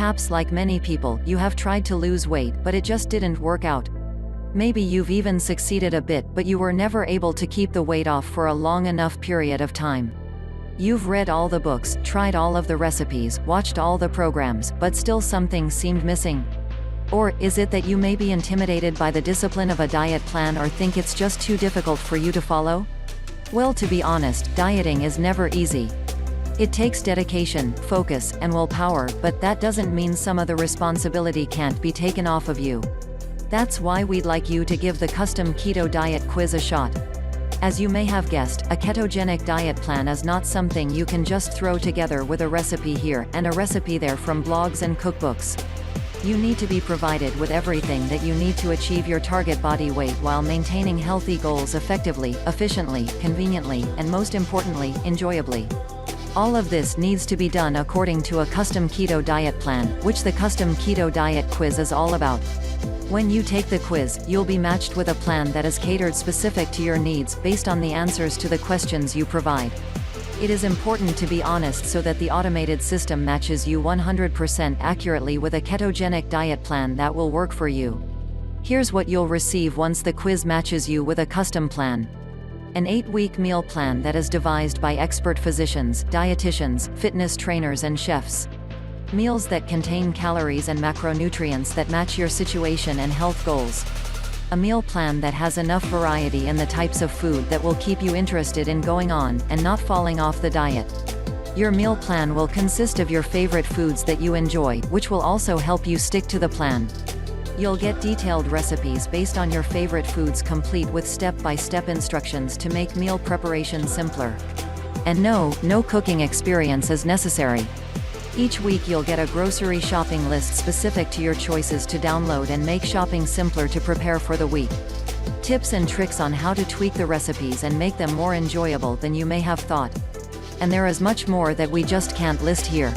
Perhaps like many people, you have tried to lose weight, but it just didn't work out. Maybe you've even succeeded a bit, but you were never able to keep the weight off for a long enough period of time. You've read all the books, tried all of the recipes, watched all the programs, but still something seemed missing. Or is it that you may be intimidated by the discipline of a diet plan or think it's just too difficult for you to follow? Well, to be honest, dieting is never easy. It takes dedication, focus, and willpower, but that doesn't mean some of the responsibility can't be taken off of you. That's why we'd like you to give the Custom Keto Diet Quiz a shot. As you may have guessed, a ketogenic diet plan is not something you can just throw together with a recipe here and a recipe there from blogs and cookbooks. You need to be provided with everything that you need to achieve your target body weight while maintaining healthy goals effectively, efficiently, conveniently, and most importantly, enjoyably. All of this needs to be done according to a custom keto diet plan, which the Custom Keto Diet Quiz is all about. When you take the quiz, you'll be matched with a plan that is catered specific to your needs based on the answers to the questions you provide. It is important to be honest so that the automated system matches you 100% accurately with a ketogenic diet plan that will work for you. Here's what you'll receive once the quiz matches you with a custom plan. An 8-week meal plan that is devised by expert physicians, dietitians, fitness trainers and chefs. Meals that contain calories and macronutrients that match your situation and health goals. A meal plan that has enough variety in the types of food that will keep you interested in going on and not falling off the diet. Your meal plan will consist of your favorite foods that you enjoy, which will also help you stick to the plan. You'll get detailed recipes based on your favorite foods, complete with step-by-step instructions to make meal preparation simpler. And no cooking experience is necessary. Each week you'll get a grocery shopping list specific to your choices to download and make shopping simpler to prepare for the week. Tips and tricks on how to tweak the recipes and make them more enjoyable than you may have thought. And there is much more that we just can't list here.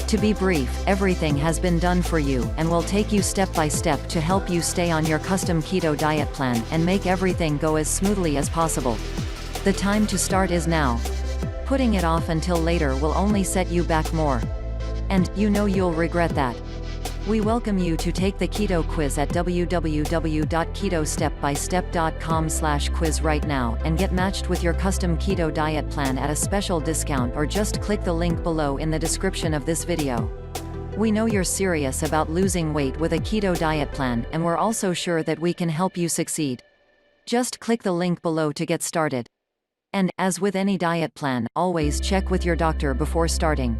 To be brief, everything has been done for you and will take you step by step to help you stay on your custom keto diet plan and make everything go as smoothly as possible. The time to start is now. Putting it off until later will only set you back more. And you know you'll regret that. We welcome you to take the keto quiz at www.ketostepbystep.com/quiz right now and get matched with your custom keto diet plan at a special discount, or just click the link below in the description of this video. We know you're serious about losing weight with a keto diet plan, and we're also sure that we can help you succeed. Just click the link below to get started. And, as with any diet plan, always check with your doctor before starting.